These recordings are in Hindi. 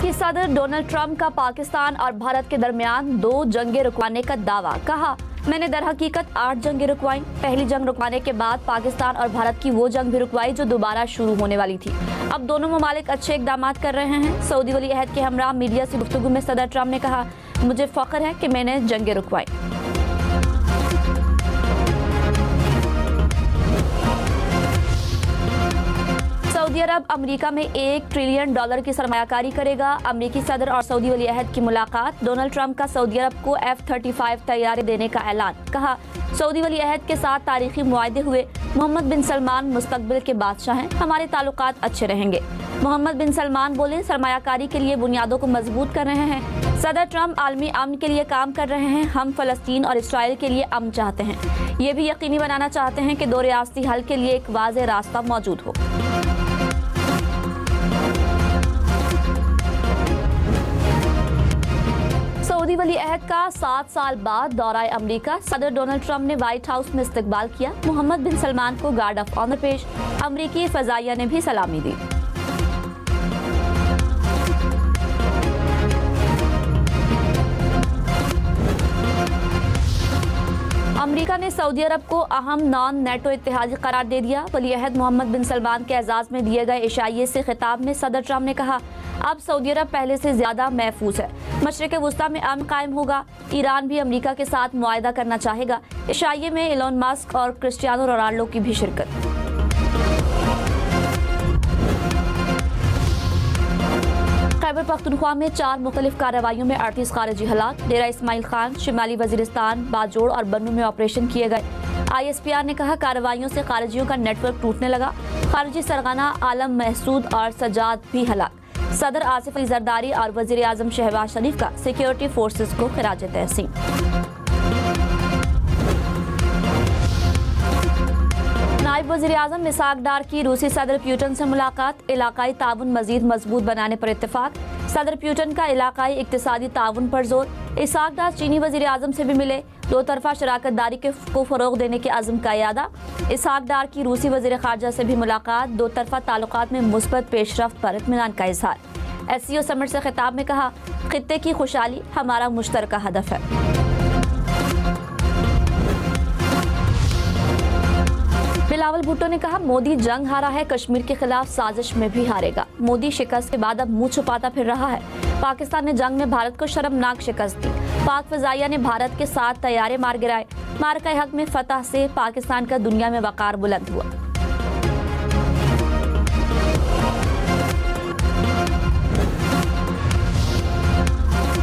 कि सदर डोनाल्ड ट्रंप का पाकिस्तान और भारत के दरमियान 2 जंगें रुकवाने का दावा। कहा, मैंने दर हकीकत 8 जंगें रुकवाई। पहली जंग रुकवाने के बाद पाकिस्तान और भारत की वो जंग भी रुकवाई जो दोबारा शुरू होने वाली थी। अब दोनों ममालिक अच्छे इकदाम कर रहे हैं। सऊदी वली अहद के हमरा मीडिया से गुफ्तगू में सदर ट्रंप ने कहा, मुझे फख्र है कि मैंने जंगें रुकवाई। सऊदी अरब अमेरिका में $1 ट्रिलियन की सरमायाकारी करेगा। अमेरिकी सदर और सऊदी वली अहद की मुलाकात। डोनाल्ड ट्रंप का सऊदी अरब को F-35 तैयारे देने का ऐलान। कहा, सऊदी वली अहद के साथ तारीखी मुआहदे हुए। मोहम्मद बिन सलमान मुस्तकबिल के बादशाह हैं, हमारे ताल्लुकात अच्छे रहेंगे। मोहम्मद बिन सलमान बोले, सरमायाकारी के लिए बुनियादों को मजबूत कर रहे हैं। सदर ट्रंप आलमी अमन के लिए काम कर रहे हैं। हम फ़लस्तीन और इसराइल के लिए अमन चाहते हैं। ये भी यकीनी बनाना चाहते हैं कि 2 रियासती हल के लिए एक वाज़ेह रास्ता मौजूद हो। सऊदी वली अहद का 7 साल बाद दौरा अमरीका। सदर डोनाल्ड ट्रंप ने व्हाइट हाउस में इस्तकबाल किया। मोहम्मद बिन सलमान को गार्ड ऑफ ऑनर पेश। अमरीकी फ़ज़ाइया ने भी सलामी दी। अमेरिका ने सऊदी अरब को अहम नॉन नेटो इत्तेहादी करार दे दिया। वली अहद मोहम्मद बिन सलमान के एजाज में दिए गए इशाइये से खिताब में सदर ट्रंप ने कहा, अब सऊदी अरब पहले से ज्यादा महफूज है। मशरिक़ वुस्ता में अमन कायम होगा। ईरान भी अमेरिका के साथ मुआहदा करना चाहेगा। इशाइये में एलोन मस्क और क्रिस्टियानो रोनाल्डो की भी शिरकत। खैबर पख्तूनख्वा में 4 मुख्तलिफ कार्रवाइयों में 38 खारिजी हलाक। डेरा इस्माइल खान, शिमाली वजीरिस्तान, बाजोड़ और बन्नू में ऑपरेशन किए गए। ISPR ने कहा, कार्रवाइयों से खारिजियों का नेटवर्क टूटने लगा। खारिजी सरगना आलम महसूद और सजाद भी हलाक। सदर आसिफ अली जरदारी और वजीर आजम शहबाज शरीफ का सिक्योरिटी फोर्सेस को खिराज तहसीन। नायब वज़ीर आज़म इसहाक डार की रूसी सदर प्यूटन से मुलाकात। इलाकाई ताउन मजीद मजबूत बनाने पर इत्तेफाक। सदर प्यूटन का इलाकाई इक्तिसादी ताउन पर जोर। इसहाक डार चीनी वज़ीर आज़म से भी मिले। 2 तरफा शराकत दारी को फ़रोग़ देने के अज़्म का इयादा। इसहाक डार की रूसी वज़ीर ख़ारजा से भी मुलाकात। 2 तरफा ताल्लुकात में मुस्बत पेशरफ्त पर इत्मीनान का इज़हार। SCO समिट से खिताब में कहा, खित्ते की खुशहाली हमारा मुश्तरका हदफ है। बिलावल भुट्टो ने कहा, मोदी जंग हारा है, कश्मीर के खिलाफ साजिश में भी हारेगा। मोदी शिकस्त के बाद अब मुंह छुपाता फिर रहा है। पाकिस्तान ने जंग में भारत को शर्मनाक शिकस्त दी। पाक फ़ज़ाइया ने भारत के 7 तैयारे मार गिराए। मार्का हक में फतह से पाकिस्तान का दुनिया में वक़ार बुलंद हुआ।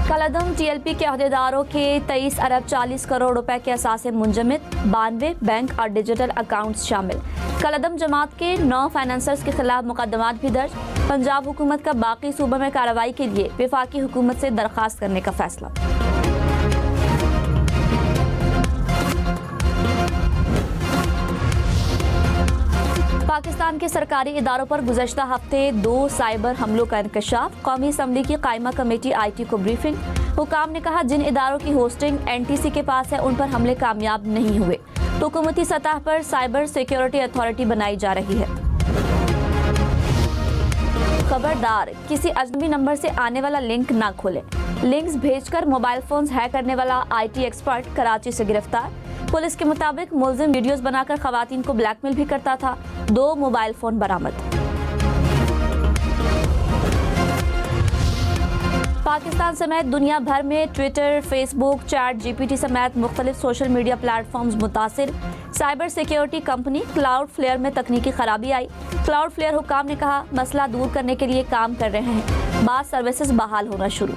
कलअदम TLP के अहदेदारों के 23 अरब 40 करोड़ रुपए के असासे मुंजमद। 92 बैंक और डिजिटल अकाउंट्स शामिल। कलअदम जमात के 9 फाइनेंसर्स के खिलाफ मुकदमात भी दर्ज। पंजाब हुकूमत का बाकी सूबों में कार्रवाई के लिए वफाकी हुकूमत से दरख्वास्त करने का फैसला। पाकिस्तान के सरकारी इदारों पर गुज़श्ता हफ्ते 2 साइबर हमलों का इंकशाफ। कौमी असम्बली की कायमा कमेटी IT को ब्रीफिंग। हुकाम ने कहा, जिन इदारों की होस्टिंग NTC के पास है उन पर हमले कामयाब नहीं हुए। हुकूमती सतह पर साइबर सिक्योरिटी अथॉरिटी बनाई जा रही है। खबरदार, किसी अजनबी नंबर से आने वाला लिंक ना खोलें। लिंक्स भेजकर मोबाइल फोन्स हैक करने वाला IT एक्सपर्ट कराची से गिरफ्तार। पुलिस के मुताबिक मुलजिम वीडियोस बनाकर खवातीन को ब्लैकमेल भी करता था। 2 मोबाइल फोन बरामद। पाकिस्तान समेत दुनिया भर में ट्विटर, फेसबुक, ChatGPT समेत मुख्तलिफ सोशल मीडिया प्लेटफॉर्म्स मुतासिर। साइबर सिक्योरिटी कंपनी क्लाउडफ्लेयर में तकनीकी खराबी आई। क्लाउडफ्लेयर हुकाम ने कहा, मसला दूर करने के लिए काम कर रहे हैं। बाद सर्विसेज बहाल होना शुरू।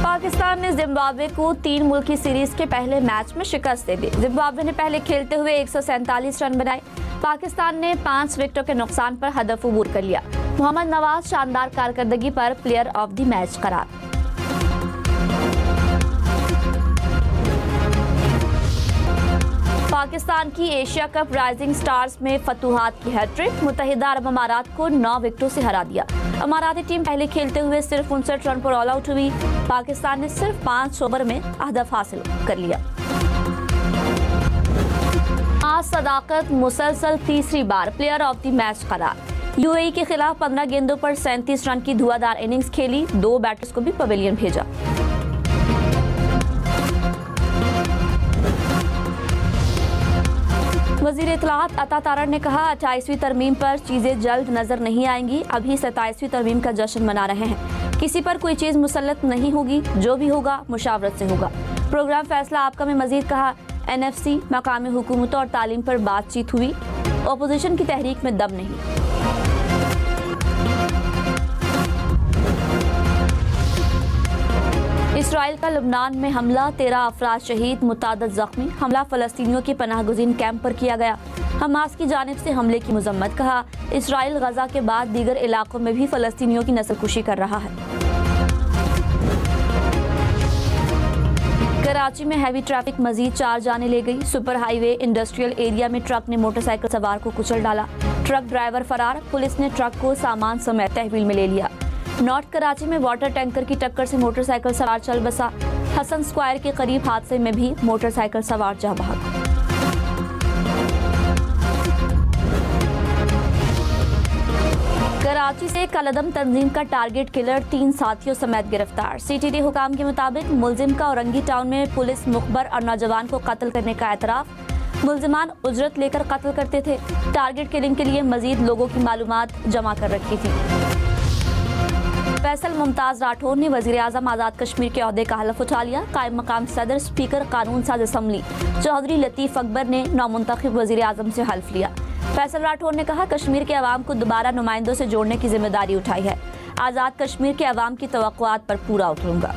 पाकिस्तान ने जिम्बाब्वे को 3 मुल्की सीरीज के पहले मैच में शिकस्त दे दी। जिम्बाब्वे ने पहले खेलते हुए 147 रन बनाए। पाकिस्तान ने 5 विकेटों के नुकसान पर हदफ अबूर कर लिया। मोहम्मद नवाज शानदार कारकर्दगी पर प्लेयर ऑफ द मैच करार। पाकिस्तान की एशिया कप राइजिंग स्टार्स में फतूहात की हैट्रिक। मुत्तहिदा अरब अमारात को 9 विकेटों से हरा दिया। अमाराती टीम पहले खेलते हुए सिर्फ 59 रन पर ऑल आउट हुई। पाकिस्तान ने सिर्फ 5 ओवर में हदफ हासिल कर लिया। आज सदाकत मुसलसल तीसरी बार प्लेयर ऑफ द मैच करार। यूएई के खिलाफ 15 गेंदों पर 37 रन की धुआंधार इनिंग्स खेली, 2 बैटर्स को भी पवेलियन भेजा। वजीर इत्तलाआत अता तारड़ ने कहा, 28वीं तरमीम पर चीजें जल्द नजर नहीं आएंगी, अभी 27वीं तरमीम का जश्न मना रहे हैं। किसी पर कोई चीज मुसल्लत नहीं होगी, जो भी होगा मुशावरत से होगा। प्रोग्राम फैसला आपका में मजीद कहा, एनएफसी मकामी हुकूमतों और तालीम पर बातचीत हुई, अपोजिशन की तहरीक में दम नहीं। इसराइल का लबनान में हमला, 13 अफराद शहीद, मुतादद जख्मी। हमला फलस्तीनियों के पनाहगुज़ीन कैंप पर किया गया। हमास की जानिब से हमले की मजम्मत। कहा, इसराइल गजा के बाद दीगर इलाकों में भी फलस्तीनियों की नस्लकुशी कर रहा है। कराची में हैवी ट्रैफिक मजीद 4 जाने ले गई। सुपर हाईवे इंडस्ट्रियल एरिया में ट्रक ने मोटरसाइकिल सवार को कुचल डाला। ट्रक ड्राइवर फरार, पुलिस ने ट्रक को सामान समेत तहवील में ले लिया। नॉर्थ कराची में वाटर टैंकर की टक्कर से मोटरसाइकिल सवार चल बसा। हसन स्क्वायर के करीब हादसे में भी मोटरसाइकिल सवार जा भागा। कराची से कलदम तंजीम का टारगेट किलर 3 साथियों समेत गिरफ्तार। सीटीडी हुकाम के मुताबिक मुलजिम का औरंगी टाउन में पुलिस मुखबर और नौजवान को कत्ल करने का एतराफ। मुलजिमान उजरत लेकर कत्ल करते थे। टारगेट किलिंग के लिए मजीद लोगों की मालूमात जमा कर रखी थी। फैसल मुमताज राठौर ने वजीर आजम आज़ाद कश्मीर के ओहदे का हलफ उठा लिया। कायम मकाम सदर स्पीकर कानून साज असम्बली चौधरी लतीफ़ अकबर ने नौमुंतखब वजीर आजम से हल्फ लिया। फैसल राठौर ने कहा, कश्मीर के अवाम को दोबारा नुमाइंदों से जोड़ने की जिम्मेदारी उठाई है। आज़ाद कश्मीर के अवाम की तवक्कुआत पर पूरा उतरूंगा।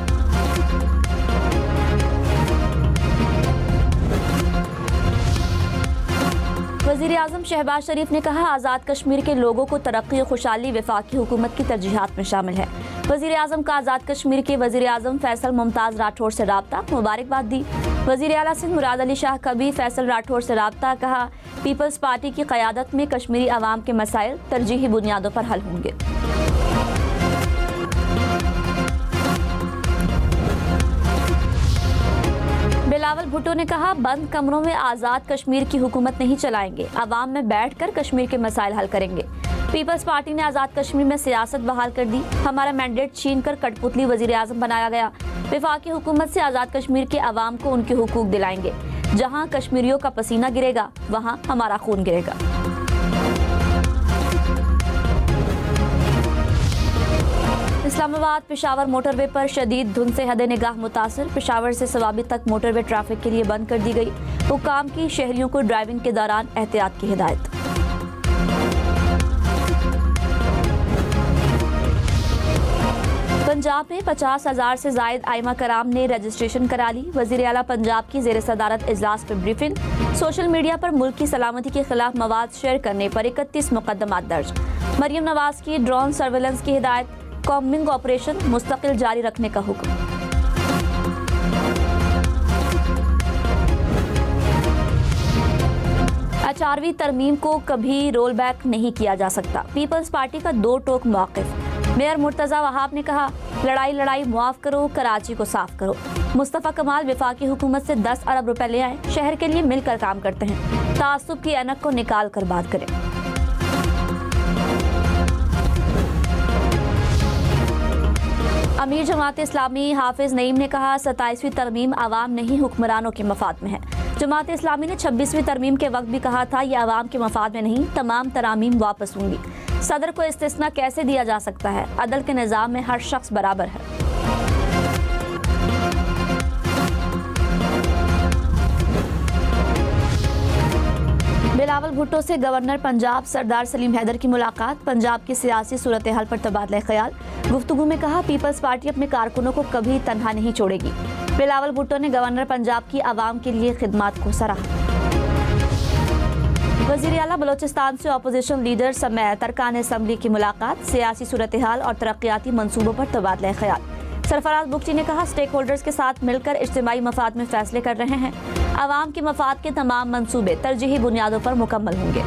वज़ीर आज़म शहबाज शरीफ ने कहा, आज़ाद कश्मीर के लोगों को तरक्की और खुशहाली वफाकी हुकूमत की तरजीहात में शामिल है। वज़ीर आज़म का आज़ाद कश्मीर के वज़ीर आज़म फैसल मुमताज़ राठौर से राब्ता, मुबारकबाद दी। वज़ीर आला सिंध मुराद अली शाह का भी फैसल राठौर से राब्ता। कहा, पीपल्स पार्टी की क़यादत में कश्मीरी अवाम के मसाइल तरजीही बुनियादों पर हल होंगे। बिलावल भुट्टो ने कहा, बंद कमरों में आज़ाद कश्मीर की हुकूमत नहीं चलाएंगे, अवाम में बैठकर कश्मीर के मसाइल हल करेंगे। पीपल्स पार्टी ने आज़ाद कश्मीर में सियासत बहाल कर दी। हमारा मैंडेट छीन कर कठपुतली वज़ीर आज़म बनाया गया। वफाकी हुकूमत से आज़ाद कश्मीर के अवाम को उनके हुकूक दिलाएंगे। जहाँ कश्मीरियों का पसीना गिरेगा, वहाँ हमारा खून गिरेगा। इस्लामाबाद पेशावर मोटरवे पर शदीद धुंध से हद निगाह मुतासर। पेशावर से सवाबी तक मोटरवे ट्रैफिक के लिए बंद कर दी गई। हुकाम की शहरियों को ड्राइविंग के दौरान एहतियात की हिदायत। पंजाब में 50,000 से जायद आइमा कराम ने रजिस्ट्रेशन करा ली। वज़ीर आला पंजाब की ज़ेर सदारत इजलास पर ब्रीफिंग। सोशल मीडिया पर मुल्क की सलामती के खिलाफ मवाद शेयर करने पर 31 मुकदमात दर्ज। मरियम नवाज की ड्रोन सर्वेलेंस की हिदायत। कॉम्बिंग ऑपरेशन मुस्तकिल जारी रखने का हुक्म। अठारहवीं तरमीम को कभी रोल बैक नहीं किया जा सकता। पीपल्स पार्टी का 2 टोक मौक़िफ़। मेयर मुर्तज़ा वहाब ने कहा, लड़ाई लड़ाई मुआफ़ करो, कराची को साफ करो। मुस्तफ़ा कमाल वफाकी हुकूमत से 10 अरब रुपए ले आए, शहर के लिए मिलकर काम करते हैं। तासुब की ऐनक को निकाल कर बात करें। अमीर जमात इस्लामी हाफिज नईम ने कहा, 27वीं तरमीम आवाम नहीं हुक्मरानों के मफाद में है। जमात इस्लामी ने 26वीं तरमीम के वक्त भी कहा था, यह आवाम के मफाद में नहीं, तमाम तरामीम वापस होंगी। सदर को इस्तिस्ना कैसे दिया जा सकता है? अदल के निज़ाम में हर शख्स बराबर है। बिलावल भुट्टो से गवर्नर पंजाब सरदार सलीम हैदर की मुलाकात। पंजाब की सियासी सूरत हाल पर तबादला ख्याल। गुफ्तगू में कहा, पीपल्स पार्टी अपने कारकुनों को कभी तन्हा नहीं छोड़ेगी। बिलावल भुट्टो ने गवर्नर पंजाब की आवाम के लिए खिदमत को सराहा। वज़ीर आला बलोचिस्तान से अपोजिशन लीडर समेत अरकान असम्बली की मुलाकात। सियासी सूरत हाल और तरक्याती मंसूबों पर तबादला ख्याल। सरफराज बुख्ती ने कहा, स्टेक होल्डर्स के साथ मिलकर इज्तिमाई मफाद में फैसले कर रहे हैं। आवाम के मफाद के तमाम मंसूबे तरजीही बुनियादों पर मुकम्मल होंगे।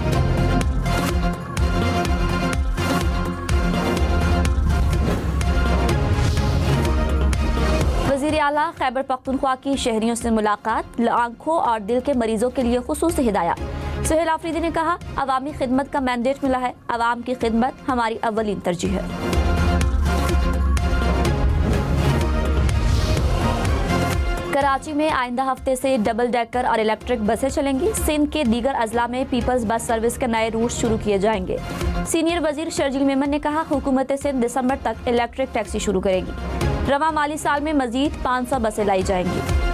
वज़ीर आला खैबर पख्तूनख्वा की शहरियों से मुलाकात। आंखों और दिल के मरीजों के लिए खुसूसी हिदायत। सुहेल आफरीदी ने कहा, अवामी खिदमत का मैंडेट मिला है, अवाम की खिदमत हमारी अव्वलीन तरजीह है। कराची में आइंदा हफ्ते से डबल डेकर और इलेक्ट्रिक बसें चलेंगी। सिंध के दीगर अजला में पीपल्स बस सर्विस के नए रूट शुरू किए जाएंगे। सीनियर वजीर शर्जील मेमन ने कहा, हुकूमत सिंध दिसंबर तक इलेक्ट्रिक टैक्सी शुरू करेगी। रवां माली साल में मजीद 500 बसें लाई जाएंगी।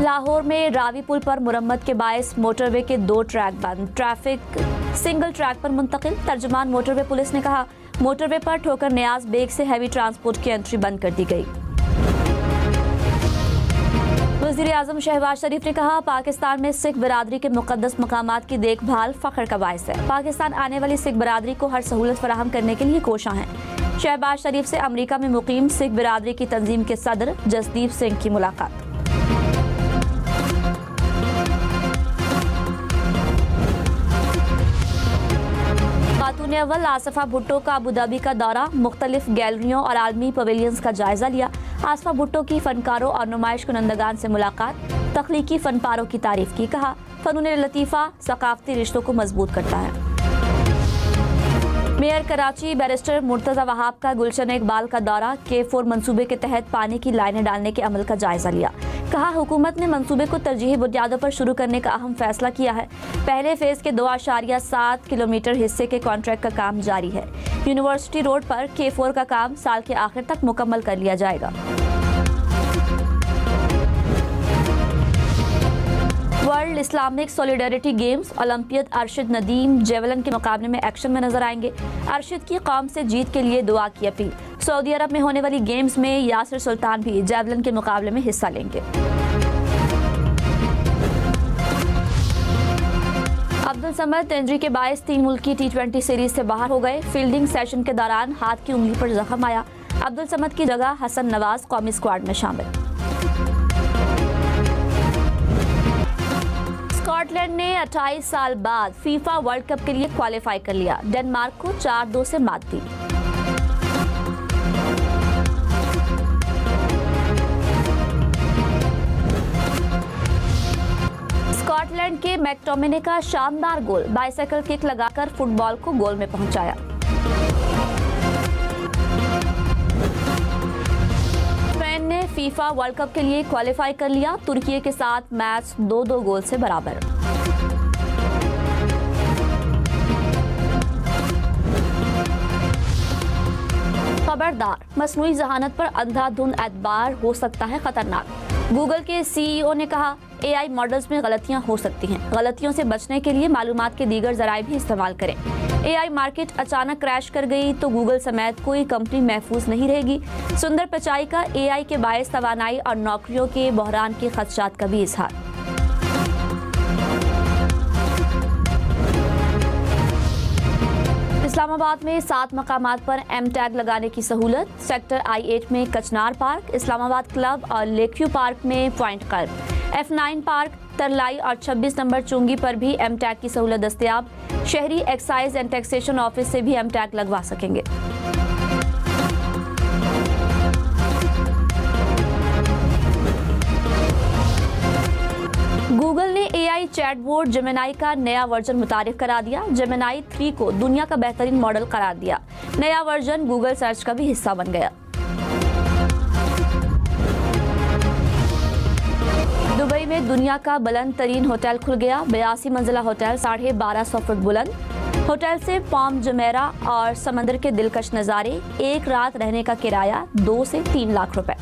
लाहौर में रावी पुल पर मुरम्मत के बायस मोटरवे के 2 ट्रैक बंद, ट्रैफिक सिंगल ट्रैक पर मुंतकिल। तर्जुमान मोटरवे पुलिस ने कहा, मोटरवे पर ठोकर न्याज बेग से हैवी ट्रांसपोर्ट की एंट्री बंद कर दी गई। वज़ीर आज़म शहबाज शरीफ ने कहा, पाकिस्तान में सिख बिरादरी के मुक़द्दस मकामात की देखभाल फ़ख्र का बायस है। पाकिस्तान आने वाली सिख बिरादरी को हर सहूलत फराहम करने के लिए कोशां हैं। शहबाज शरीफ से अमरीका में मुकीम सिख बिरादरी की तंजीम के सदर जसदीप सिंह की मुलाकात। खातून अव्वल आसिफा भुट्टो का अबू धाबी का दौरा, मुख्तलिफ गैलरियों और आलमी पवेलियंस का जायजा लिया। आसिफा भुट्टो की फनकारों और नुमाइश कुनंदगान से मुलाकात, तख्लीकी फनपारों की तारीफ की। कहा, फनून लतीफ़ा सकाफती रिश्तों को मजबूत करता है। मेयर कराची बैरिस्टर मुर्तज़ा वहाब का गुलशन इकबाल का दौरा, K4 मंसूबे के तहत पानी की लाइनें डालने के अमल का जायजा लिया। कहा, हुकूमत ने मंसूबे को तरजीही बुनियादों पर शुरू करने का अहम फैसला किया है। पहले फेज के 2.7 किलोमीटर हिस्से के कॉन्ट्रैक्ट का काम जारी है। यूनिवर्सिटी रोड पर K4 का काम साल के आखिर तक मुकम्मल कर लिया जाएगा। World Islamic solidarity games, Olympiad Arshad Nadeem javelin के मुकाबले में एक्शन में नजर आएंगे। अरशद की कौम से जीत के लिए दुआ की अपील। सऊदी अरब में होने वाली गेम्स में यासिर सुल्तान भी जेवलिन के मुकाबले में हिस्सा लेंगे। अब्दुल समद इंजरी के बायस 3 मुल्की T20 सीरीज से बाहर हो गए। फील्डिंग सेशन के दौरान हाथ की उंगली पर जख्म आया। अब्दुल समद की जगह हसन नवाज कौमी स्क्वाड में शामिल। स्कॉटलैंड ने 28 साल बाद फीफा वर्ल्ड कप के लिए क्वालिफाई कर लिया। डेनमार्क को 4-2 से मात दी। स्कॉटलैंड के मैकटोमिने का शानदार गोल, बाइसाइकिल किक लगाकर फुटबॉल को गोल में पहुंचाया। स्पेन ने फीफा वर्ल्ड कप के लिए क्वालिफाई कर लिया। तुर्की के साथ मैच 2-2 गोल से बराबर। खबरदार, मसनूई जहानत पर अंधाधुंध एतबार हो सकता है खतरनाक। गूगल के CEO ने कहा, AI मॉडल्स में गलतियां हो सकती हैं। गलतियों से बचने के लिए मालूमात के दीगर जराए भी इस्तेमाल करें। AI मार्केट अचानक क्रैश कर गई तो गूगल समेत कोई कंपनी महफूज नहीं रहेगी। सुंदर पिचाई का AI के बायस तवानाई और नौकरियों के बहरान के खदशात का भी इजहार। इस्लामाबाद में 7 मकामात पर M टैग लगाने की सहूलत। सेक्टर I8 में कचनार पार्क, इस्लामाबाद क्लब और लेकव्यू पार्क में पॉइंट क्लब, F9 पार्क, तरलाई और 26 नंबर चुंगी पर भी M टैग की सहूलत दस्तयाब। शहरी एक्साइज एंड टैक्सेशन ऑफिस से भी M टैग लगवा सकेंगे। गूगल ने AI चैटबॉट जेमिनाई का नया वर्जन मुतारिफ करा दिया। जेमिनाई 3 को दुनिया का बेहतरीन मॉडल करार दिया। नया वर्जन गूगल सर्च का भी हिस्सा बन गया। दुबई में दुनिया का बुलंद तरीन होटल खुल गया। 82 मंजिला होटल 1250 फुट बुलंद। होटल से पाम जुमेरा और समंदर के दिलकश नज़ारे। एक रात रहने का किराया 2 से 3 लाख रुपए।